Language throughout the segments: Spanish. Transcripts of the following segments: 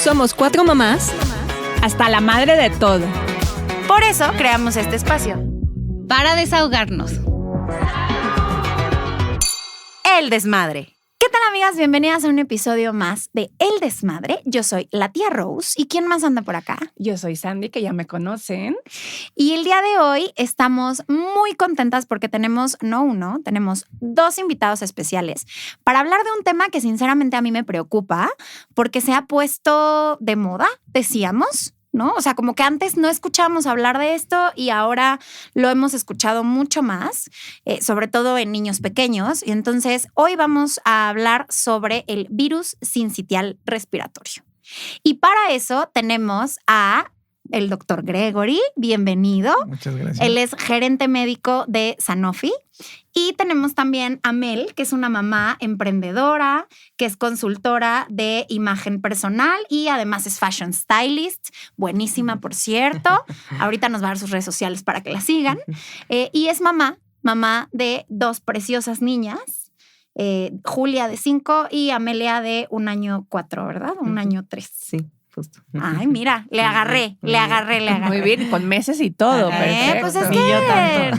Somos 4 mamás, hasta la madre de todo. Por eso creamos este espacio. Para desahogarnos. El Desmadre. ¿Qué tal, amigas? Bienvenidas a un episodio más de El Desmadre. Yo soy la tía Rose. ¿Y quién más anda por acá? Yo soy Sandy, que ya me conocen. Y el día de hoy estamos muy contentas porque tenemos, tenemos 2 invitados especiales para hablar de un tema que sinceramente a mí me preocupa porque se ha puesto de moda, decíamos, ¿no? O sea, como que antes no escuchábamos hablar de esto y ahora lo hemos escuchado mucho más, sobre todo en niños pequeños. Y entonces hoy vamos a hablar sobre el virus sincitial respiratorio. Y para eso tenemos a el doctor Gregory. Bienvenido. Muchas gracias. Él es gerente médico de Sanofi. Y tenemos también a Mel, que es una mamá emprendedora, que es consultora de imagen personal y además es fashion stylist. Buenísima, por cierto. Ahorita nos va a dar sus redes sociales para que la sigan. Y es mamá de 2 preciosas niñas. Julia de 5 y Amelia de 1 año 4, ¿verdad? 1 año 3. Sí, justo. Ay, mira, le agarré. Muy bien, con meses y todo. Perfecto. Pues es que... Ni yo tanto.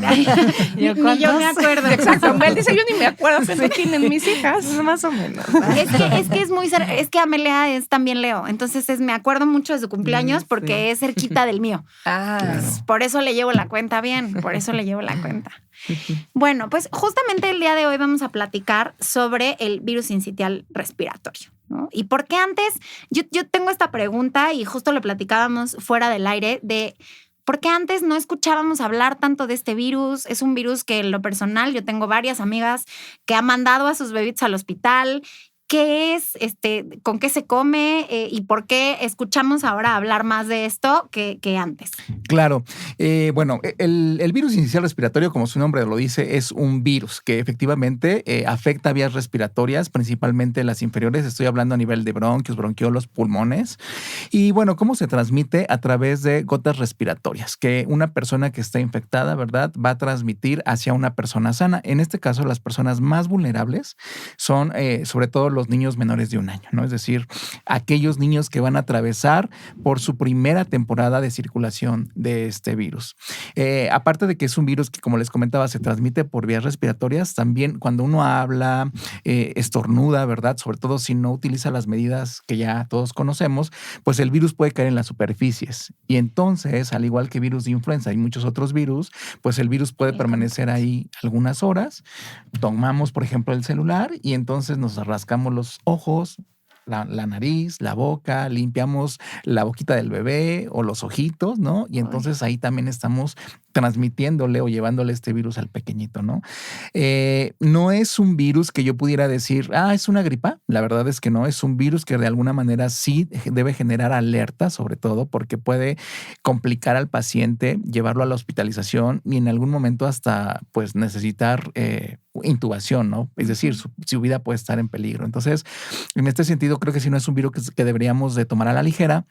Ni yo me acuerdo. Exacto. Él dice, yo ni me acuerdo qué tienen mis hijas. Más o menos. Es que Amelia es también Leo. Entonces me acuerdo mucho de su cumpleaños porque es cerquita del mío. Claro. Por eso le llevo la cuenta bien. Bueno, pues justamente el día de hoy vamos a platicar sobre el virus sincitial respiratorio, ¿no? Y por qué antes, yo tengo esta pregunta y justo lo platicábamos fuera del aire de por qué antes no escuchábamos hablar tanto de este virus. Es un virus que en lo personal yo tengo varias amigas que han mandado a sus bebitos al hospital. ¿Qué es? ¿Con qué se come? ¿Y por qué escuchamos ahora hablar más de esto que antes? Claro. Bueno, el virus sincitial respiratorio, como su nombre lo dice, es un virus que efectivamente afecta vías respiratorias, principalmente las inferiores. Estoy hablando a nivel de bronquios, bronquiolos, pulmones. Y bueno, ¿cómo se transmite? A través de gotas respiratorias, que una persona que está infectada, ¿verdad?, va a transmitir hacia una persona sana. En este caso, las personas más vulnerables son sobre todo los niños menores de 1 año, ¿no? Es decir, aquellos niños que van a atravesar por su primera temporada de circulación de este virus. Aparte de que es un virus que, como les comentaba, se transmite por vías respiratorias, también cuando uno habla, estornuda, ¿verdad? Sobre todo si no utiliza las medidas que ya todos conocemos, pues el virus puede caer en las superficies. Y entonces, al igual que virus de influenza y muchos otros virus, pues el virus puede permanecer ahí algunas horas. Tomamos, por ejemplo, el celular y entonces nos rascamos los ojos, la nariz, la boca, limpiamos la boquita del bebé o los ojitos, ¿no? Y entonces ahí también estamos transmitiéndole o llevándole este virus al pequeñito, ¿no? No es un virus que yo pudiera decir, es una gripa. La verdad es que no, es un virus que de alguna manera sí debe generar alerta, sobre todo porque puede complicar al paciente, llevarlo a la hospitalización y en algún momento hasta pues necesitar intubación, ¿no? Es decir, su vida puede estar en peligro. Entonces, en este sentido, creo que sí no es un virus que deberíamos de tomar a la ligera.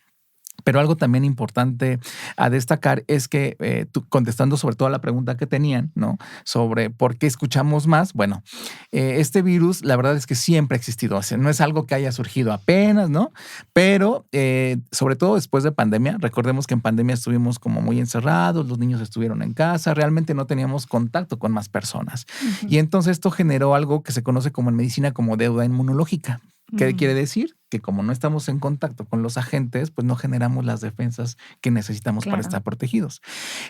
Pero algo también importante a destacar es que, tú, contestando sobre todo a la pregunta que tenían, ¿no?, sobre por qué escuchamos más, bueno, este virus, la verdad es que siempre ha existido. O sea, no es algo que haya surgido apenas, ¿no? Pero sobre todo después de pandemia, recordemos que en pandemia estuvimos como muy encerrados, los niños estuvieron en casa, realmente no teníamos contacto con más personas. Uh-huh. Y entonces esto generó algo que se conoce como en medicina como deuda inmunológica. ¿Qué quiere decir? Que como no estamos en contacto con los agentes, pues no generamos las defensas que necesitamos para estar protegidos.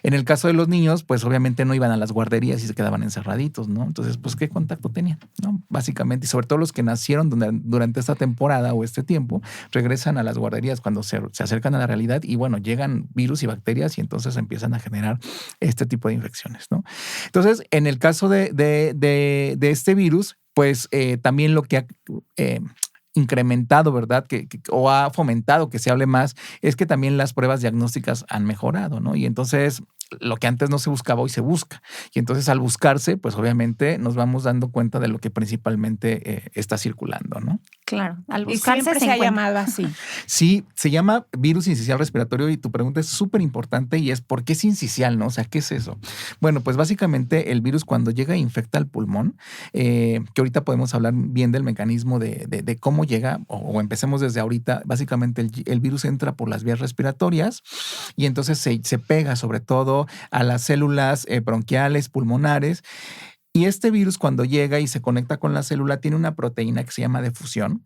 En el caso de los niños, pues obviamente no iban a las guarderías y se quedaban encerraditos, ¿no? Entonces, pues, ¿qué contacto tenían? ¿No? Básicamente, y sobre todo los que nacieron durante esta temporada o este tiempo, regresan a las guarderías cuando se acercan a la realidad y, bueno, llegan virus y bacterias y entonces empiezan a generar este tipo de infecciones, ¿no? Entonces, en el caso de este virus, pues también lo que ha incrementado, ¿verdad? O ha fomentado que se hable más, es que también las pruebas diagnósticas han mejorado, ¿no? Y entonces lo que antes no se buscaba hoy se busca. Y entonces al buscarse, pues obviamente nos vamos dando cuenta de lo que principalmente está circulando, ¿no? Claro, al Y buscarse siempre se ha llamado así. Sí, se llama virus sincicial respiratorio y tu pregunta es súper importante y es ¿por qué sincicial, no? O sea, ¿qué es eso? Bueno, pues básicamente el virus cuando llega e infecta al pulmón, que ahorita podemos hablar bien del mecanismo de cómo llega, o empecemos desde ahorita, básicamente el virus entra por las vías respiratorias y entonces se pega sobre todo a las células bronquiales, pulmonares. Y este virus cuando llega y se conecta con la célula tiene una proteína que se llama difusión,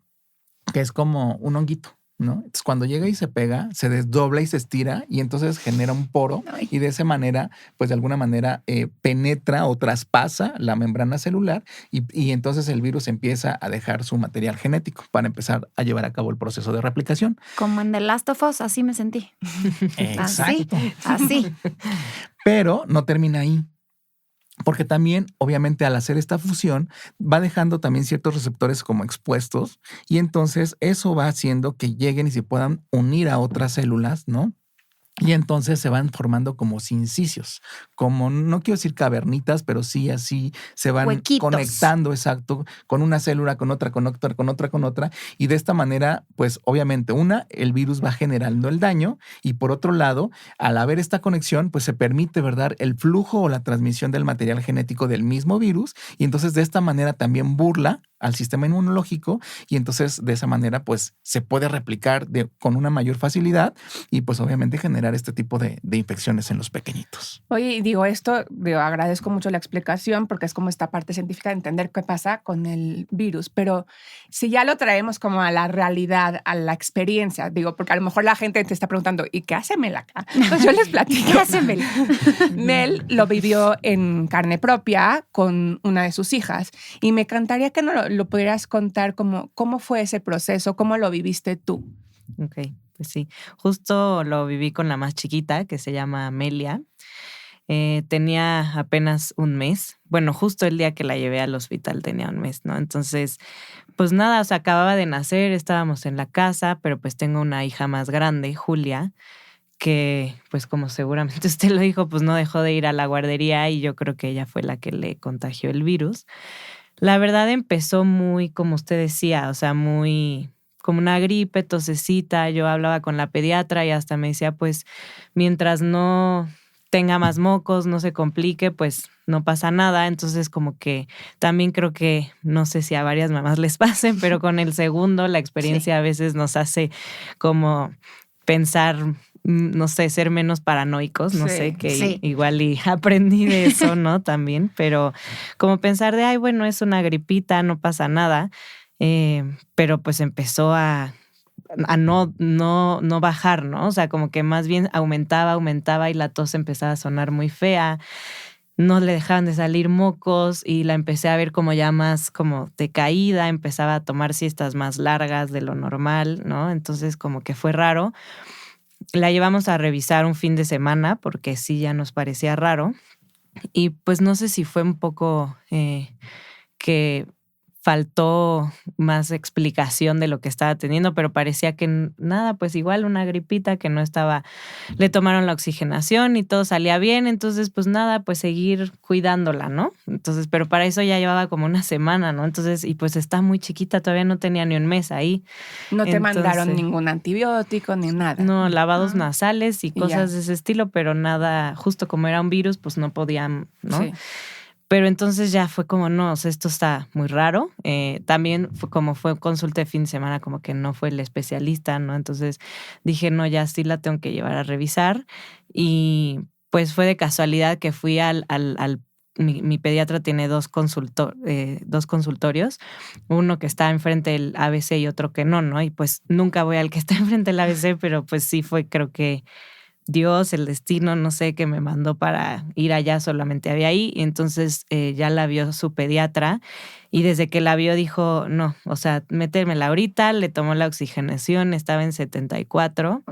que es como un honguito, ¿no? Entonces cuando llega y se pega, se desdobla y se estira y entonces genera un poro y de esa manera, pues de alguna manera penetra o traspasa la membrana celular y entonces el virus empieza a dejar su material genético para empezar a llevar a cabo el proceso de replicación. Como en The Last of Us, así me sentí. Exacto. Así. Pero no termina ahí. Porque también, obviamente, al hacer esta fusión, va dejando también ciertos receptores como expuestos y entonces eso va haciendo que lleguen y se puedan unir a otras células, ¿no? Y entonces se van formando como sincicios, como no quiero decir cavernitas, pero sí así se van huequitos. Conectando, exacto, con una célula, con otra. Y de esta manera, pues obviamente, el virus va generando el daño y por otro lado, al haber esta conexión, pues se permite, ¿verdad?, el flujo o la transmisión del material genético del mismo virus y entonces de esta manera también burla al sistema inmunológico y entonces de esa manera pues se puede replicar con una mayor facilidad y pues obviamente generar este tipo de infecciones en los pequeñitos. Oye, agradezco mucho la explicación porque es como esta parte científica de entender qué pasa con el virus, pero si ya lo traemos como a la realidad, a la experiencia, porque a lo mejor la gente te está preguntando, ¿y qué hace Mel acá? Pues yo les platico. ¿Qué hace Mel? Mel lo vivió en carne propia con una de sus hijas y me encantaría que lo pudieras contar cómo fue ese proceso, cómo lo viviste tú. Ok, pues sí. Justo lo viví con la más chiquita, que se llama Amelia. Tenía apenas un mes. Bueno, justo el día que la llevé al hospital tenía un mes, ¿no? Entonces, pues nada, o sea, acababa de nacer, estábamos en la casa, pero pues tengo una hija más grande, Julia, que pues como seguramente usted lo dijo, pues no dejó de ir a la guardería y yo creo que ella fue la que le contagió el virus. La verdad empezó muy, como usted decía, o sea, muy como una gripe, tosecita. Yo hablaba con la pediatra y hasta me decía, pues, mientras no tenga más mocos, no se complique, pues no pasa nada. Entonces, como que también creo que, no sé si a varias mamás les pasen, pero con el segundo la experiencia a veces nos hace como pensar, no sé, ser menos paranoicos, no sé, que igual y aprendí de eso, ¿no? También, pero como pensar de, bueno, es una gripita, no pasa nada, pero pues empezó a no bajar, ¿no? O sea, como que más bien aumentaba y la tos empezaba a sonar muy fea, no le dejaban de salir mocos y la empecé a ver como ya más como decaída, empezaba a tomar siestas más largas de lo normal, ¿no? Entonces como que fue raro. La llevamos a revisar un fin de semana porque sí ya nos parecía raro y pues no sé si fue un poco que faltó más explicación de lo que estaba teniendo, pero parecía que nada, pues igual una gripita que no estaba, le tomaron la oxigenación y todo salía bien, entonces pues nada, pues seguir cuidándola, ¿no? Entonces, pero para eso ya llevaba como una semana, ¿no? Entonces, y pues está muy chiquita, todavía no tenía ni un mes ahí. No te mandaron ningún antibiótico ni nada. No, lavados nasales y cosas de ese estilo, pero nada, justo como era un virus, pues no podían, ¿no? Sí. Pero entonces ya fue como, no, o sea, esto está muy raro. También fue consulta de fin de semana, como que no fue el especialista, ¿no? Entonces dije, no, ya sí la tengo que llevar a revisar. Y pues fue de casualidad que fui mi pediatra tiene dos consultorios, uno que está enfrente del ABC y otro que no, Y pues nunca voy al que está enfrente del ABC, pero pues sí fue, creo que Dios, el destino, no sé, que me mandó para ir allá, solamente había ahí. Y entonces ya la vio su pediatra y desde que la vio dijo, no, o sea, métemela ahorita, le tomó la oxigenación, estaba en 74.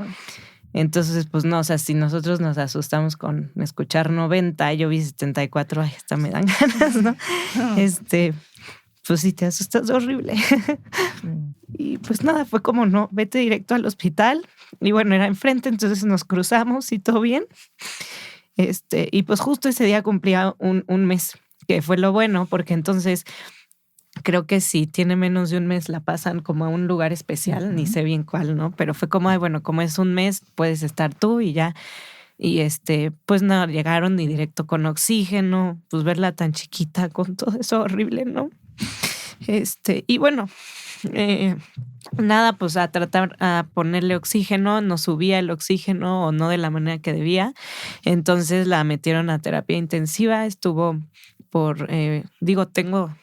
Entonces, pues no, o sea, si nosotros nos asustamos con escuchar 90, yo vi 74, hasta me dan ganas, ¿no? Pues sí, te asustas horrible. Y pues nada, fue como, no, vete directo al hospital. Y bueno, era enfrente, entonces nos cruzamos y todo bien. Y pues justo ese día cumplía un mes, que fue lo bueno, porque entonces creo que si tiene menos de un mes la pasan como a un lugar especial, ni sé bien cuál, ¿no? Pero fue como, ay, bueno, como es un mes, puedes estar tú y ya. Y pues no, llegaron y directo con oxígeno, pues verla tan chiquita con todo eso horrible, ¿no? Y bueno, nada, pues a tratar a ponerle oxígeno, no subía el oxígeno o no de la manera que debía. Entonces la metieron a terapia intensiva, estuvo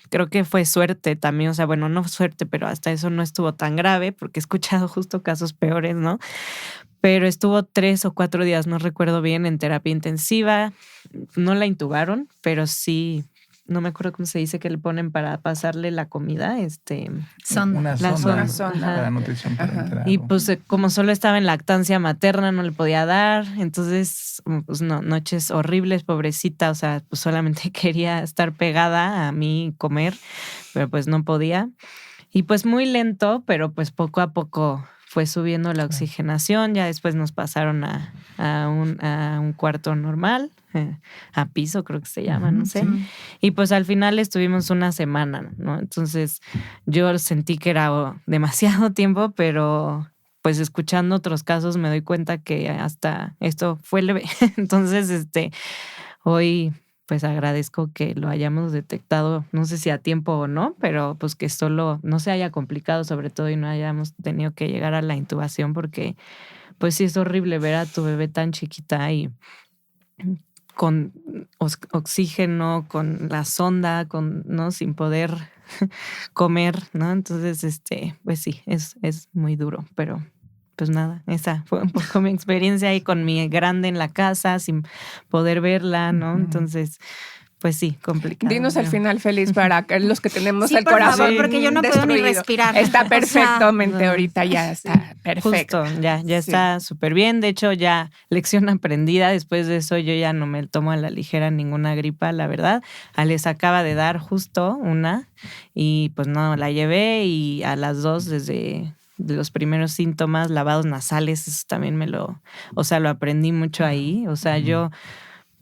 creo que fue suerte también, o sea, bueno, no suerte, pero hasta eso no estuvo tan grave porque he escuchado justo casos peores, ¿no? Pero estuvo 3 o 4 días, no recuerdo bien, en terapia intensiva. No la intubaron, pero sí, no me acuerdo cómo se dice que le ponen para pasarle la comida. Sonda. Una La sonda sonda. para nutrición parenteral. Y pues como solo estaba en lactancia materna, no le podía dar. Entonces, pues no, noches horribles, pobrecita. O sea, pues solamente quería estar pegada a mí, comer, pero pues no podía. Y pues muy lento, pero pues poco a poco fue subiendo la oxigenación. Ya después nos pasaron a un cuarto normal, a piso creo que se llama, no sé. Sí. Y pues al final estuvimos una semana, ¿no? Entonces yo sentí que era demasiado tiempo, pero pues escuchando otros casos me doy cuenta que hasta esto fue leve. Entonces, hoy pues agradezco que lo hayamos detectado, no sé si a tiempo o no, pero pues que solo no se haya complicado sobre todo y no hayamos tenido que llegar a la intubación, porque pues sí es horrible ver a tu bebé tan chiquita y con oxígeno, con la sonda, ¿no? Sin poder comer, ¿no? Entonces, pues sí, es muy duro, pero pues nada, esa fue un poco mi experiencia ahí con mi grande en la casa, sin poder verla, ¿no? Entonces, pues sí, complicado. Dinos el final feliz para los que tenemos Sí, el por corazón favor, porque yo no puedo ni destruido. respirar. Está O sea, perfectamente no. ahorita, ya está perfecto. Justo, ya Sí. está súper bien. De hecho, ya lección aprendida. Después de eso, yo ya no me tomo a la ligera ninguna gripa, la verdad. Les acaba de dar justo una y pues no, la llevé y a las 2 desde los primeros síntomas, lavados nasales, eso también lo aprendí mucho ahí. O sea, yo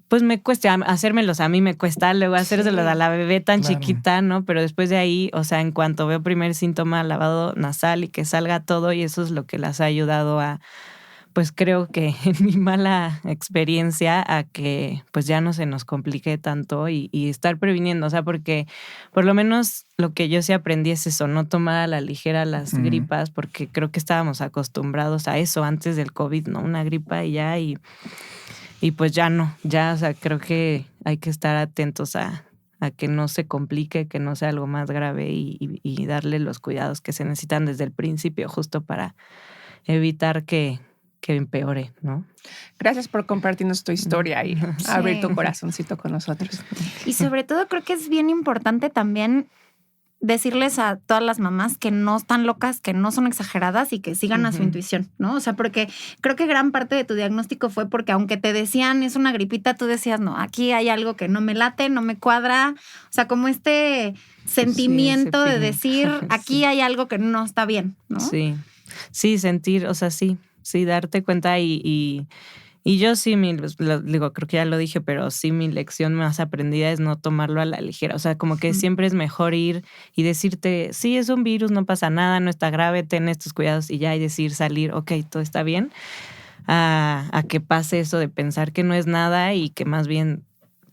pues me cuesta hacérmelos, a mí me cuesta luego hacérselos a la bebé tan Claro. chiquita, ¿no? Pero después de ahí, o sea, en cuanto veo primer síntoma, lavado nasal y que salga todo, y eso es lo que las ha ayudado a, pues creo que en mi mala experiencia, a que pues ya no se nos complique tanto y estar previniendo, o sea, porque por lo menos lo que yo sí aprendí es eso, no tomar a la ligera las gripas, porque creo que estábamos acostumbrados a eso antes del COVID, ¿no? Una gripa y ya, y pues ya no, o sea, creo que hay que estar atentos a que no se complique, que no sea algo más grave y darle los cuidados que se necesitan desde el principio, justo para evitar que empeore, ¿no? Gracias por compartirnos tu historia y abrir tu corazoncito con nosotros. Y sobre todo creo que es bien importante también decirles a todas las mamás que no están locas, que no son exageradas y que sigan a su intuición, ¿no? O sea, porque creo que gran parte de tu diagnóstico fue porque aunque te decían es una gripita, tú decías, no, aquí hay algo que no me late, no me cuadra. O sea, como este sentimiento de decir, aquí hay algo que no está bien, ¿no? Sí, sentir, o sea, sí, darte cuenta y yo sí, digo, creo que ya lo dije, pero sí mi lección más aprendida es no tomarlo a la ligera. O sea, como que siempre es mejor ir y decirte, sí, es un virus, no pasa nada, no está grave, ten estos cuidados y ya, y decir, salir, ok, todo está bien, a que pase eso de pensar que no es nada y que más bien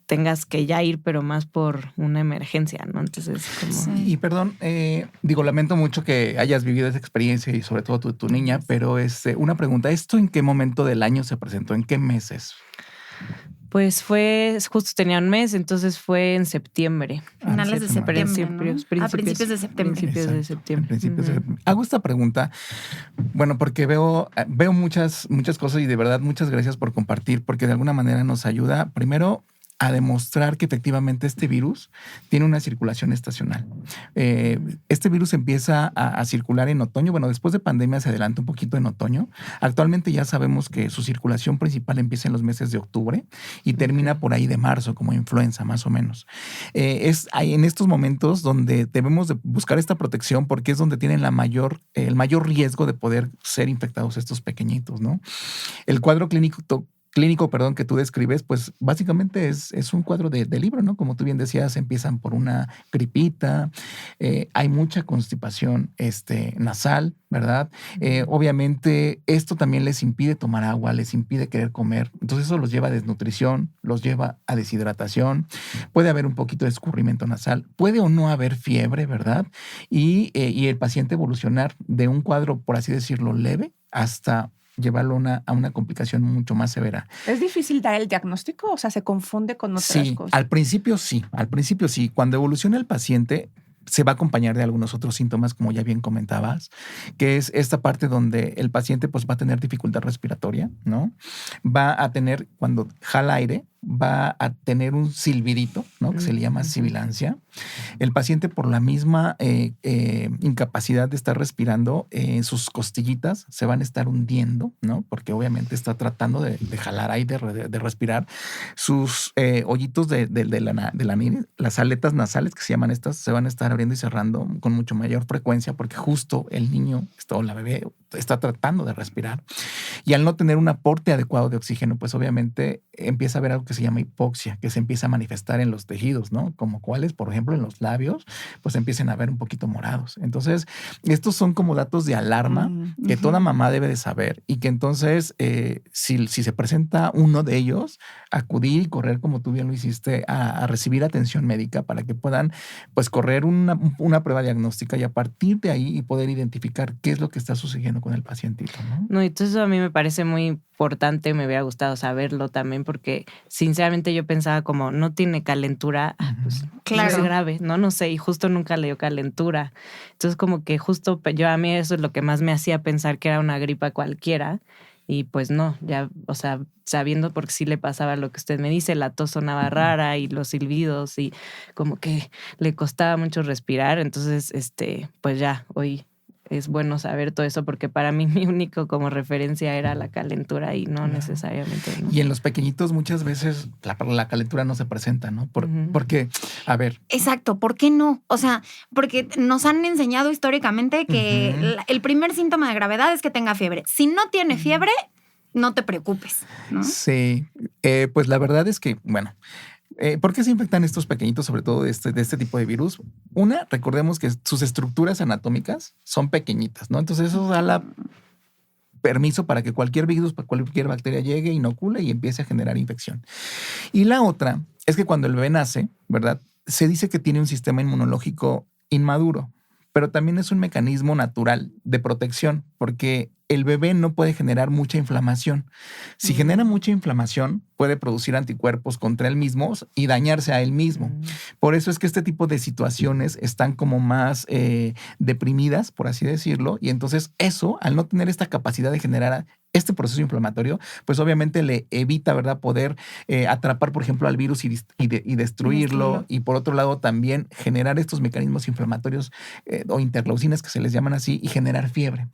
tengas que ya ir, pero más por una emergencia, ¿no? Entonces, como... Sí. Y perdón, lamento mucho que hayas vivido esa experiencia y sobre todo tu niña, pero una pregunta, ¿esto en qué momento del año se presentó? ¿En qué meses? Pues justo tenía un mes, entonces fue en septiembre. Finales de septiembre, ¿no? A principios de septiembre. Principios de septiembre. Principios de septiembre. Hago esta pregunta, bueno, porque veo muchas cosas y de verdad muchas gracias por compartir, porque de alguna manera nos ayuda, primero, a demostrar que efectivamente este virus tiene una circulación estacional. Este virus empieza a circular en otoño. Bueno, después de pandemia se adelanta un poquito en otoño. Actualmente ya sabemos que su circulación principal empieza en los meses de octubre y termina por ahí de marzo, como influenza, más o menos. Es ahí en estos momentos donde debemos de buscar esta protección porque es donde tienen el mayor riesgo de poder ser infectados estos pequeñitos, ¿no? El cuadro clínico clínico, perdón, que tú describes, pues básicamente es un cuadro de libro, ¿no? Como tú bien decías, empiezan por una gripita, hay mucha constipación nasal, ¿verdad? Obviamente esto también les impide tomar agua, les impide querer comer, entonces eso los lleva a desnutrición, los lleva a deshidratación, puede haber un poquito de escurrimiento nasal, puede o no haber fiebre, ¿verdad? Y el paciente evolucionar de un cuadro, por así decirlo, leve hasta llevarlo a una complicación mucho más severa. ¿Es difícil dar el diagnóstico? O sea, ¿se confunde con otras cosas? Al principio sí. Cuando evoluciona el paciente, se va a acompañar de algunos otros síntomas, como ya bien comentabas, que es esta parte donde el paciente pues va a tener dificultad respiratoria, ¿no? Va a tener, cuando jala aire, va a tener un silbidito, ¿no? Que se le llama sibilancia. El paciente, por la misma incapacidad de estar respirando, sus costillitas se van a estar hundiendo, ¿no? Porque obviamente está tratando de jalar aire, de respirar. Sus hoyitos de la nariz, las aletas nasales que se llaman estas, se van a estar abriendo y cerrando con mucho mayor frecuencia porque justo el niño o la bebé está tratando de respirar. Y al no tener un aporte adecuado de oxígeno, pues obviamente empieza a haber algo que se llama hipoxia, que se empieza a manifestar en los tejidos, ¿no? Como cuáles, por ejemplo, en los labios, pues empiezan a ver un poquito morados. Entonces, estos son como datos de alarma que toda mamá debe de saber y que entonces, si se presenta uno de ellos, acudir y correr, como tú bien lo hiciste, a recibir atención médica para que puedan, pues, correr una prueba diagnóstica y a partir de ahí poder identificar qué es lo que está sucediendo con el pacientito, ¿no? No, entonces eso a mí me parece muy importante, me hubiera gustado saberlo también porque sinceramente yo pensaba como no tiene calentura, pues Claro. es grave, no sé, y justo nunca le dio calentura. Entonces como que justo a mí eso es lo que más me hacía pensar que era una gripa cualquiera y pues no, ya, o sea, sabiendo porque sí le pasaba lo que usted me dice, la tos sonaba rara y los silbidos y como que le costaba mucho respirar, entonces pues ya, hoy es bueno saber todo eso porque para mí mi único como referencia era la calentura y no necesariamente. ¿No? Y en los pequeñitos muchas veces la calentura no se presenta, ¿no? Porque, a ver. Exacto, ¿por qué no? O sea, porque nos han enseñado históricamente que el primer síntoma de gravedad es que tenga fiebre. Si no tiene fiebre, no te preocupes, ¿no? Sí, pues la verdad es que, bueno, ¿por qué se infectan estos pequeñitos, sobre todo de este tipo de virus? Una, recordemos que sus estructuras anatómicas son pequeñitas, ¿no? Entonces eso da permiso para que cualquier virus, cualquier bacteria llegue, inocule y empiece a generar infección. Y la otra es que cuando el bebé nace, ¿verdad? Se dice que tiene un sistema inmunológico inmaduro, pero también es un mecanismo natural de protección porque el bebé no puede generar mucha inflamación. Si genera mucha inflamación, puede producir anticuerpos contra él mismo y dañarse a él mismo. Por eso es que este tipo de situaciones están como más deprimidas, por así decirlo, y entonces eso, al no tener esta capacidad de generar este proceso inflamatorio, pues obviamente le evita, ¿verdad?, poder atrapar, por ejemplo, al virus y destruirlo. Y por otro lado, también generar estos mecanismos inflamatorios o interleucinas que se les llaman así y generar fiebre.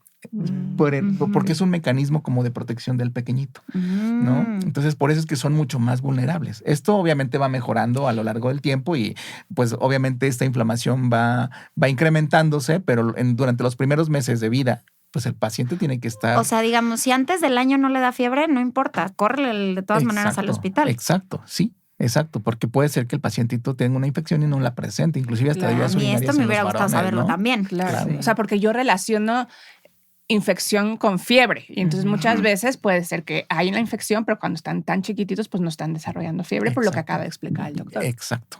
Porque es un mecanismo como de protección del pequeñito, ¿no? Entonces, por eso es que son mucho más vulnerables. Esto obviamente va mejorando a lo largo del tiempo y pues obviamente esta inflamación va incrementándose, pero durante los primeros meses de vida, pues el paciente tiene que estar... O sea, digamos, si antes del año no le da fiebre, no importa, córrele de todas maneras al hospital. Exacto, sí. Exacto, porque puede ser que el pacientito tenga una infección y no la presente, inclusive hasta de vías urinarias. Y esto me hubiera varones, gustado saberlo ¿no? también. Claro. Sí. O sea, porque yo relaciono infección con fiebre. Y entonces muchas veces puede ser que hay una infección, pero cuando están tan chiquititos, pues no están desarrollando fiebre, por lo que acaba de explicar el doctor. Exacto.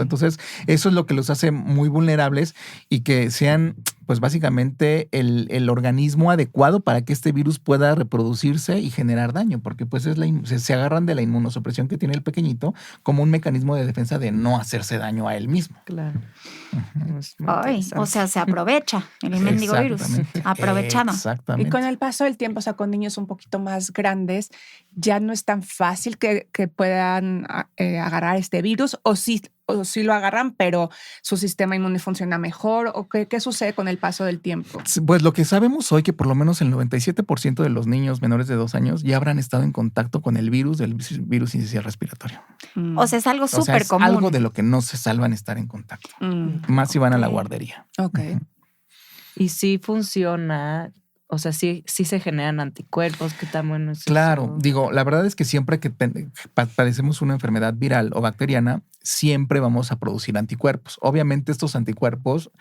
Entonces, eso es lo que los hace muy vulnerables y que sean, pues básicamente, el organismo adecuado para que este virus pueda reproducirse y generar daño, porque pues se agarran de la inmunosupresión que tiene el pequeñito como un mecanismo de defensa de no hacerse daño a él mismo. Claro. Ay, o sea, se aprovecha el mendigo virus. Aprovechado. Exactamente. Y con el paso del tiempo, o sea, con niños un poquito más grandes, ya no es tan fácil que puedan agarrar este virus, o sí lo agarran, pero su sistema inmune funciona mejor, o qué sucede con el paso del tiempo. Pues lo que sabemos hoy que por lo menos el 97% de los niños menores de 2 años ya habrán estado en contacto con el virus sincicial respiratorio. O sea, es algo súper común. Algo de lo que no se salvan estar en contacto. Más si van a la guardería. Ok. Y sí funciona, o sea, sí se generan anticuerpos, qué tan bueno es Claro, eso? digo, la verdad es que siempre que padecemos una enfermedad viral o bacteriana, siempre vamos a producir anticuerpos. Obviamente estos anticuerpos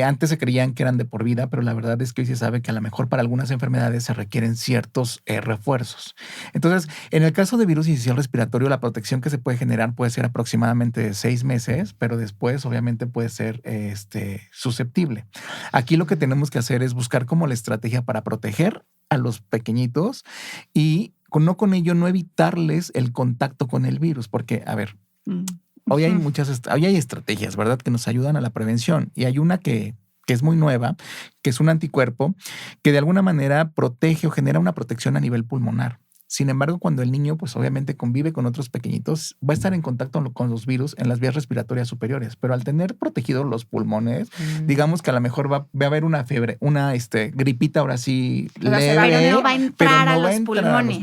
antes se creían que eran de por vida, pero la verdad es que hoy se sabe que a lo mejor para algunas enfermedades se requieren ciertos refuerzos. Entonces, en el caso de virus incisional respiratorio, la protección que se puede generar puede ser aproximadamente de 6 meses, pero después obviamente puede ser susceptible. Aquí lo que tenemos que hacer es buscar como la estrategia para proteger a los pequeñitos y no con ello no evitarles el contacto con el virus, porque, a ver, hoy hay hoy hay estrategias, ¿verdad?, que nos ayudan a la prevención. Y hay una que es muy nueva, que es un anticuerpo que de alguna manera protege o genera una protección a nivel pulmonar. Sin embargo, cuando el niño, pues obviamente convive con otros pequeñitos, va a estar en contacto con los virus en las vías respiratorias superiores. Pero al tener protegidos los pulmones, digamos que a lo mejor va a haber una fiebre, una gripita ahora sí leve. Pero no va a entrar a los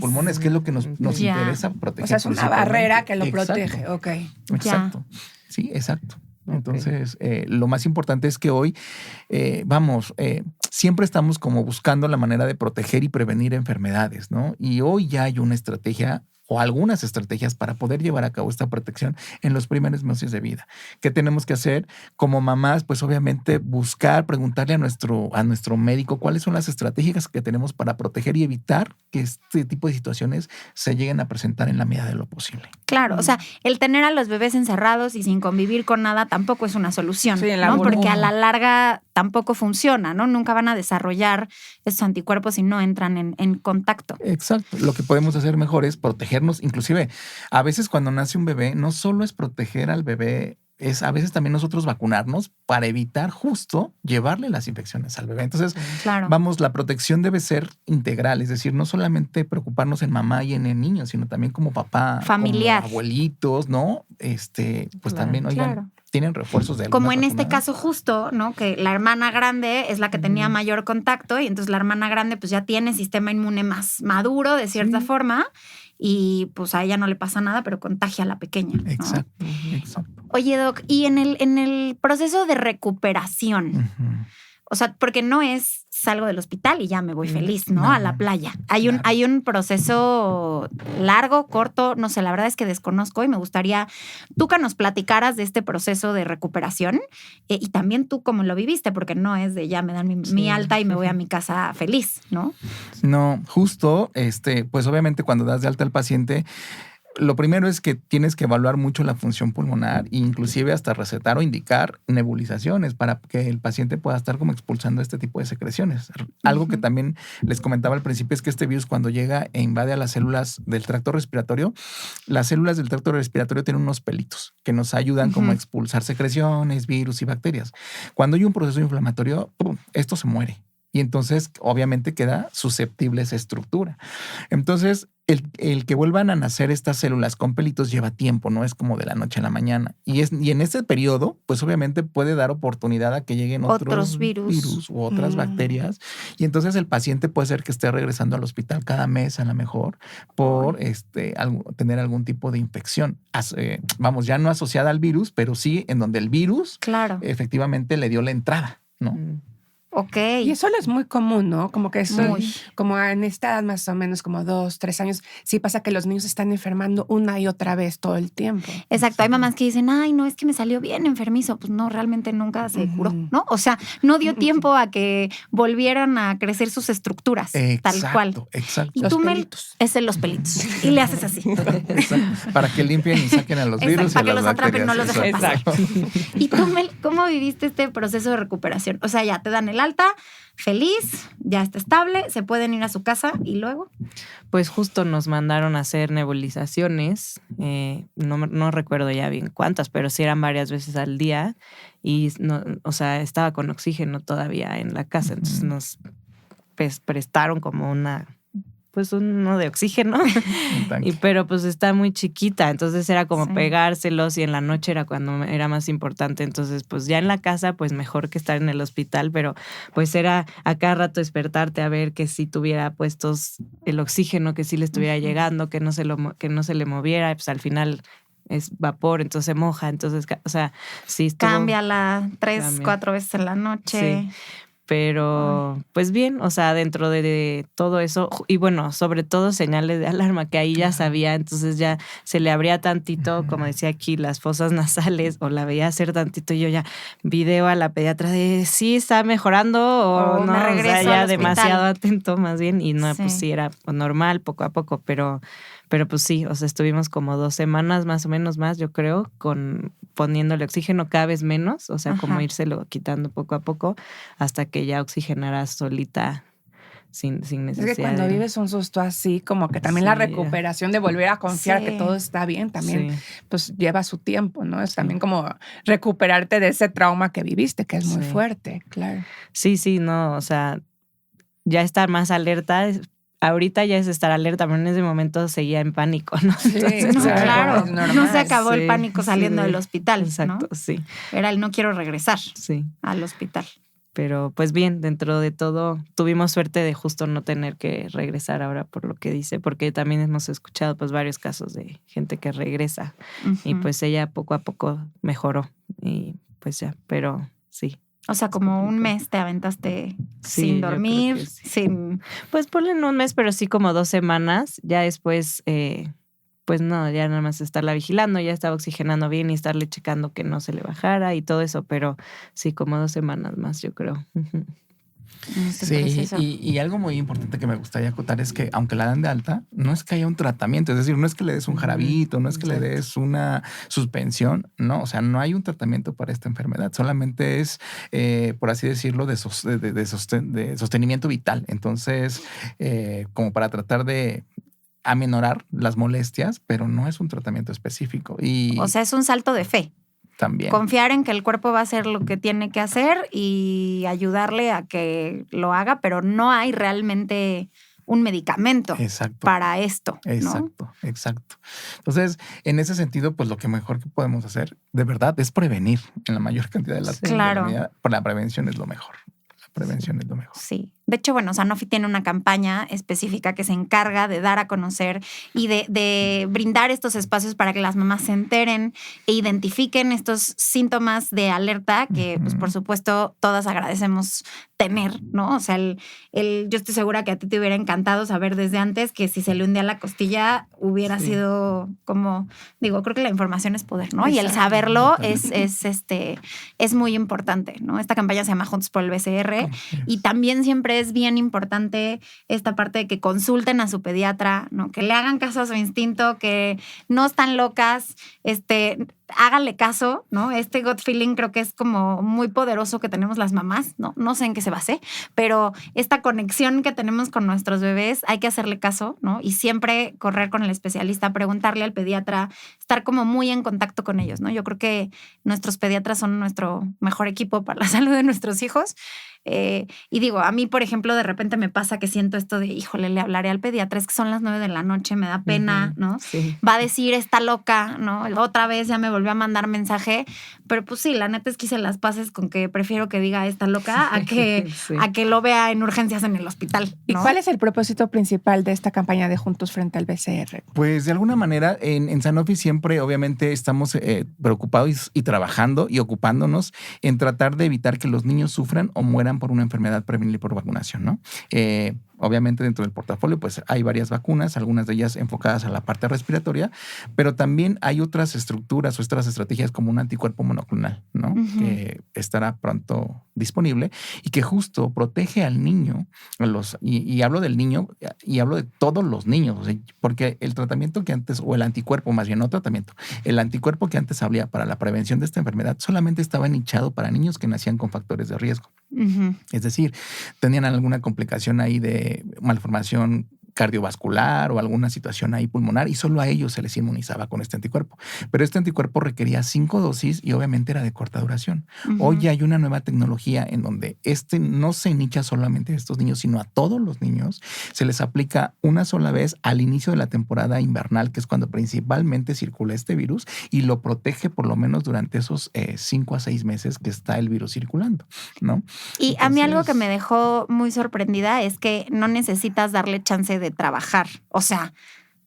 pulmones. Que es lo que nos interesa proteger. O sea, es una barrera que lo protege. Ok. Exacto. Sí, exacto. Entonces, lo más importante es que hoy, siempre estamos como buscando la manera de proteger y prevenir enfermedades, ¿no? Y hoy ya hay una estrategia o algunas estrategias para poder llevar a cabo esta protección en los primeros meses de vida. ¿Qué tenemos que hacer? Como mamás, pues obviamente buscar, preguntarle a nuestro médico cuáles son las estrategias que tenemos para proteger y evitar que este tipo de situaciones se lleguen a presentar en la medida de lo posible. Claro, o sea, el tener a los bebés encerrados y sin convivir con nada tampoco es una solución, sí, ¿no? Porque a la larga tampoco funciona, ¿no? Nunca van a desarrollar estos anticuerpos si no entran en contacto. Exacto. Lo que podemos hacer mejor es protegernos. Inclusive, a veces cuando nace un bebé, no solo es proteger al bebé, es a veces también nosotros vacunarnos para evitar justo llevarle las infecciones al bebé. Entonces, claro, la protección debe ser integral, es decir, no solamente preocuparnos en mamá y en el niño, sino también como papá, familiar, como abuelitos, ¿no? Pues también, oigan, tienen refuerzos de como en vacunas. este caso justo, ¿no? Que la hermana grande es la que tenía mayor contacto y entonces la hermana grande pues ya tiene sistema inmune más maduro de cierta forma y pues a ella no le pasa nada, pero contagia a la pequeña, ¿no? Exacto. Oye, Doc, y en el proceso de recuperación, o sea, porque no es salgo del hospital y ya me voy feliz, ¿no? A la playa. Hay un proceso largo, corto, no sé, la verdad es que desconozco y me gustaría tú que nos platicaras de este proceso de recuperación y también tú cómo lo viviste, porque no es de ya me dan mi alta y me voy a mi casa feliz, ¿no? No, justo, pues obviamente cuando das de alta al paciente, lo primero es que tienes que evaluar mucho la función pulmonar e inclusive hasta recetar o indicar nebulizaciones para que el paciente pueda estar como expulsando este tipo de secreciones. Algo que también les comentaba al principio es que este virus cuando llega e invade a las células del tracto respiratorio, las células del tracto respiratorio tienen unos pelitos que nos ayudan como a expulsar secreciones, virus y bacterias. Cuando hay un proceso inflamatorio, esto se muere. Y entonces, obviamente, queda susceptible esa estructura. Entonces, el que vuelvan a nacer estas células con pelitos lleva tiempo, no es como de la noche a la mañana. Y en este periodo, pues obviamente puede dar oportunidad a que lleguen otros virus u otras bacterias. Y entonces el paciente puede ser que esté regresando al hospital cada mes a lo mejor por tener algún tipo de infección. Ya no asociada al virus, pero sí en donde el virus efectivamente le dio la entrada, ¿no? Ok. Y eso es muy común, ¿no? Como que eso, como en esta edad más o menos como 2, 3 años, sí pasa que los niños se están enfermando una y otra vez todo el tiempo. Exacto. Hay mamás que dicen, ay, no, es que me salió bien enfermizo. Pues no, realmente nunca se curó, ¿no? O sea, no dio tiempo a que volvieran a crecer sus estructuras, tal cual. Exacto. Y los tú, pelitos. Los pelitos. Y le haces así. Exacto. Para que limpien y saquen a los virus. Para y a que las los atrapen, bacterias. no los dejen pasar. Exacto. Y tú, Mel, ¿cómo viviste este proceso de recuperación? O sea, ya te dan el alta, feliz, ya está estable, se pueden ir a su casa y luego. Pues justo nos mandaron a hacer nebulizaciones, no recuerdo ya bien cuántas, pero sí eran varias veces al día y estaba con oxígeno todavía en la casa, entonces nos prestaron como uno de oxígeno, pero pues está muy chiquita, entonces era como pegárselos y en la noche era cuando era más importante, entonces pues ya en la casa pues mejor que estar en el hospital, pero pues era a cada rato despertarte a ver que sí tuviera puestos el oxígeno, que sí le estuviera llegando, que no se le moviera, pues al final es vapor, entonces se moja, entonces, o sea, sí estuvo... Cámbiala 3, 4 veces en la noche. Sí. Pero pues bien, o sea, dentro de todo eso, y bueno, sobre todo señales de alarma, que ahí ya sabía, entonces ya se le abría tantito, como decía aquí, las fosas nasales, o la veía hacer tantito, y yo ya video a la pediatra de sí está mejorando o no, me o regreso sea, al ya hospital. demasiado atento más bien, y no, Sí. pues sí era normal, poco a poco, pero pues sí, o sea, estuvimos como 2 semanas más o menos más, yo creo, con poniéndole oxígeno cada vez menos, o sea, como Ajá. írselo quitando poco a poco hasta que ya oxigenara solita sin Es necesidad. que cuando de- vives un susto así, como que también la Sí, ya. recuperación de volver a confiar Sí. que todo está bien, también Sí, pues lleva su tiempo, ¿no? Es Sí. también como recuperarte de ese trauma que viviste, que es muy Sí. fuerte, claro. sí, no, o sea, ya estar más alerta. Ahorita ya es estar alerta, pero en ese momento seguía en pánico, ¿no? Sí, Entonces, No, claro, claro. es normal. No se acabó el Sí, pánico saliendo sí, del hospital, Exacto, ¿no? sí, Era el no quiero regresar sí. al hospital. Pero pues bien, dentro de todo, tuvimos suerte de justo no tener que regresar ahora por lo que dice, porque también hemos escuchado pues varios casos de gente que regresa y Ujú. pues ella poco a poco mejoró y pues ya, pero sí. O sea, como un mes te aventaste Sí, sin yo creo dormir, que sí. sin... Pues ponle en un mes, pero sí como 2 semanas, ya después, pues no, ya nada más estarla vigilando, ya estaba oxigenando bien y estarle checando que no se le bajara y todo eso, pero sí, como 2 semanas más, yo creo. Ujú. en este Sí, proceso. y algo muy importante que me gustaría acotar es que aunque la dan de alta, no es que haya un tratamiento, es decir, no es que le des un jarabito, no es que le Exacto. des una suspensión, no, o sea, no hay un tratamiento para esta enfermedad, solamente es, por así decirlo, de sostenimiento vital. Entonces, como para tratar de aminorar las molestias, pero no es un tratamiento específico. Y O sea, es un salto de fe. también. Confiar en que el cuerpo va a hacer lo que tiene que hacer y ayudarle a que lo haga, pero no hay realmente un medicamento Exacto. para esto, ¿no? Exacto. Entonces, en ese sentido, pues lo que mejor que podemos hacer, de verdad, es prevenir en la mayor cantidad de las Sí. Claro. La prevención es lo mejor. La prevención es lo mejor. Sí. De hecho, bueno, Sanofi tiene una campaña específica que se encarga de dar a conocer y de brindar estos espacios para que las mamás se enteren e identifiquen estos síntomas de alerta que, pues, por supuesto, todas agradecemos tener, ¿no? O sea, yo estoy segura que a ti te hubiera encantado saber desde antes que si se le hundía la costilla hubiera Sí. sido como, digo, creo que la información es poder, ¿no? Y el Exacto. saberlo Totalmente. es muy importante, ¿no? Esta campaña se llama Juntos por el BCR. Y también siempre es bien importante esta parte de que consulten a su pediatra, ¿no? Que le hagan caso a su instinto, que no están locas, háganle caso, ¿no? Este gut feeling creo que es como muy poderoso que tenemos las mamás, ¿no? No sé en qué se base, pero esta conexión que tenemos con nuestros bebés hay que hacerle caso, ¿no? Y siempre correr con el especialista, preguntarle al pediatra, estar como muy en contacto con ellos, ¿no? Yo creo que nuestros pediatras son nuestro mejor equipo para la salud de nuestros hijos. Y digo, a mí, por ejemplo, de repente me pasa que siento esto de, híjole, le hablaré al pediatra, es que son las 9 de la noche, me da pena, ¿no? Sí. Va a decir, está loca, ¿no? Otra vez ya me volvió a mandar mensaje, pero pues sí, la neta es que hice las paces con que prefiero que diga está loca a que, Sí. a que lo vea en urgencias en el hospital, ¿Y ¿no? cuál es el propósito principal de esta campaña de Juntos frente al BCR? Pues de alguna manera en Sanofi siempre obviamente estamos preocupados y trabajando y ocupándonos en tratar de evitar que los niños sufran o mueran por una enfermedad prevenible por vacunación, ¿no? Obviamente dentro del portafolio pues hay varias vacunas, algunas de ellas enfocadas a la parte respiratoria, pero también hay otras estructuras o otras estrategias como un anticuerpo monoclonal, ¿no? Ujú. Que estará pronto disponible y que justo protege al niño, y hablo del niño y hablo de todos los niños, o sea, porque el tratamiento que antes, o el anticuerpo más bien, no tratamiento, el anticuerpo que antes había para la prevención de esta enfermedad solamente estaba nichado para niños que nacían con factores de riesgo. Ujú. Es decir, tenían alguna complicación ahí de malformación cardiovascular o alguna situación ahí pulmonar y solo a ellos se les inmunizaba con este anticuerpo. Pero este anticuerpo requería 5 dosis y obviamente era de corta duración. Ujú. Hoy ya hay una nueva tecnología en donde no se nicha solamente a estos niños, sino a todos los niños. Se les aplica una sola vez al inicio de la temporada invernal, que es cuando principalmente circula este virus, y lo protege por lo menos durante esos 5 a 6 meses que está el virus circulando, ¿no? Y a mí algo que Entonces, me dejó muy sorprendida es que no necesitas darle chance de trabajar. O sea,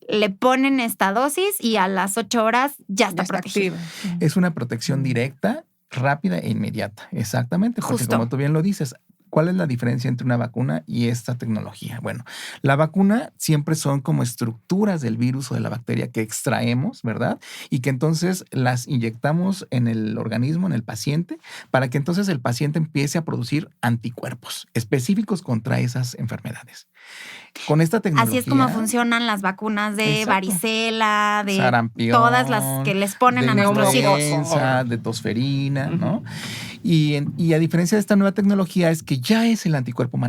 le ponen esta dosis y a las 8 horas ya está protegido. es una protección directa, rápida e inmediata. Exactamente. Porque Justo. como tú bien lo dices, ¿cuál es la diferencia entre una vacuna y esta tecnología? Bueno, la vacuna siempre son como estructuras del virus o de la bacteria que extraemos, ¿verdad? Y que entonces las inyectamos en el organismo, en el paciente, para que entonces el paciente empiece a producir anticuerpos específicos contra esas enfermedades. Con esta tecnología... Así es como funcionan las vacunas de varicela, de sarampión, todas las que les ponen a nuestros hijos. De tosferina, ¿no? Y a diferencia de esta nueva tecnología es que ya es el anticuerpo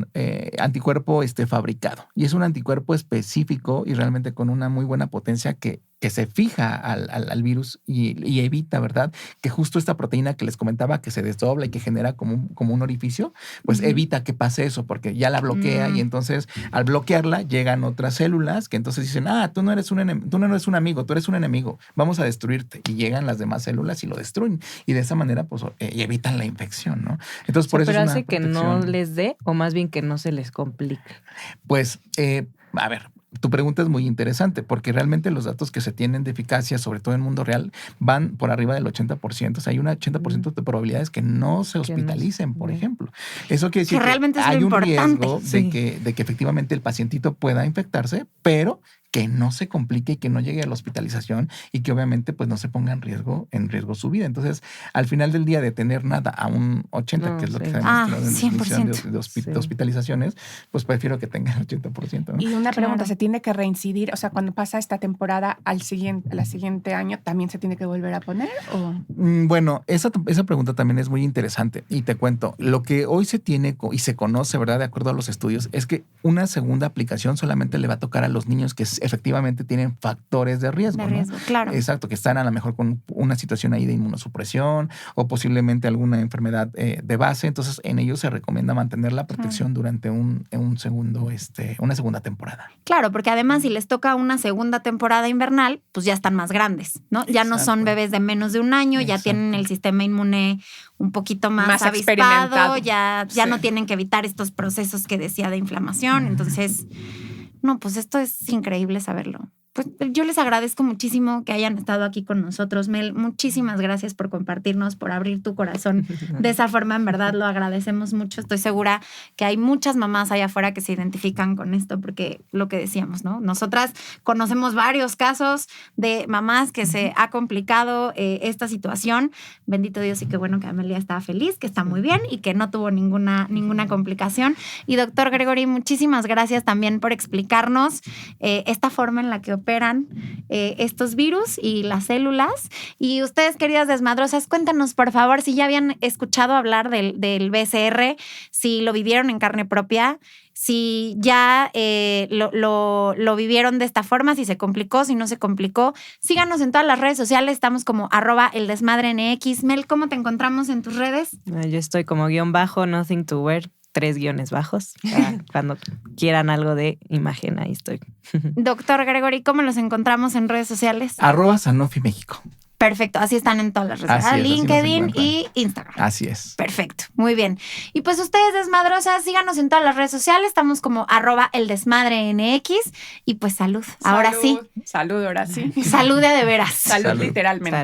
fabricado. Y es un anticuerpo específico y realmente con una muy buena potencia que se fija al virus y evita, ¿verdad? Que justo esta proteína que les comentaba que se desdobla y que genera como un orificio, pues evita que pase eso porque ya la bloquea y entonces al bloquearla llegan otras células que entonces dicen, tú no eres un amigo, tú eres un enemigo, vamos a destruirte. Y llegan las demás células y lo destruyen. Y de esa manera, pues, evitan la infección, ¿no? Entonces, por eso pero es una hace que no les dé o más bien que no se les complique. Pues, a ver, tu pregunta es muy interesante porque realmente los datos que se tienen de eficacia, sobre todo en el mundo real, van por arriba del 80%. O sea, hay un 80% de probabilidades que no se hospitalicen, por ejemplo. Eso quiere decir que realmente hay un riesgo sí. de que efectivamente el pacientito pueda infectarse, pero que no se complique y que no llegue a la hospitalización y que obviamente pues no se ponga en riesgo su vida. Entonces, al final del día de tener nada a un 80, que es lo que sabemos que la definición de hospitalizaciones, pues prefiero que tenga el 80%, ¿no? Y una pregunta, ¿se tiene que reincidir? O sea, cuando pasa esta temporada al siguiente año, ¿también se tiene que volver a poner? ¿O? Bueno, esa pregunta también es muy interesante y te cuento, lo que hoy se tiene y se conoce, ¿verdad? De acuerdo a los estudios, es que una segunda aplicación solamente le va a tocar a los niños que efectivamente tienen factores de riesgo. De riesgo, ¿no? claro. Exacto, que están a lo mejor con una situación ahí de inmunosupresión o posiblemente alguna enfermedad de base. Entonces, en ellos se recomienda mantener la protección durante una segunda temporada. Claro, porque además si les toca una segunda temporada invernal, pues ya están más grandes, ¿no? Ya no son bebés de menos de un año, ya tienen el sistema inmune un poquito más avispado, ya no tienen que evitar estos procesos que decía de inflamación. Entonces, no, pues esto es increíble saberlo. Pues yo les agradezco muchísimo que hayan estado aquí con nosotros, Mel. Muchísimas gracias por compartirnos, por abrir tu corazón de esa forma. En verdad lo agradecemos mucho. Estoy segura que hay muchas mamás allá afuera que se identifican con esto porque lo que decíamos, ¿no? Nosotras conocemos varios casos de mamás que se ha complicado esta situación. Bendito Dios y qué bueno que Amelia está feliz, que está muy bien y que no tuvo ninguna complicación. Y doctor Gregory, muchísimas gracias también por explicarnos esta forma en la que operan estos virus y las células. Y ustedes, queridas desmadrosas, cuéntanos, por favor, si ya habían escuchado hablar del BCR, si lo vivieron en carne propia, si ya lo vivieron de esta forma, si se complicó, si no se complicó. Síganos en todas las redes sociales, estamos como @eldesmadrenx. Mel, ¿cómo te encontramos en tus redes? Yo estoy como _, nothing to wear, 3 guiones bajos. Cuando quieran algo de imagen, ahí estoy. Doctor Gregory, ¿cómo los encontramos en redes sociales? @Sanofi México. Perfecto, así están en todas las redes sociales, LinkedIn y Instagram. Así es. Perfecto, muy bien. Y pues ustedes, desmadrosas, síganos en todas las redes sociales, estamos como @eldesmadrenx y pues salud. Ahora sí. Salud, ahora sí. Salud de veras. Salud literalmente. Salud.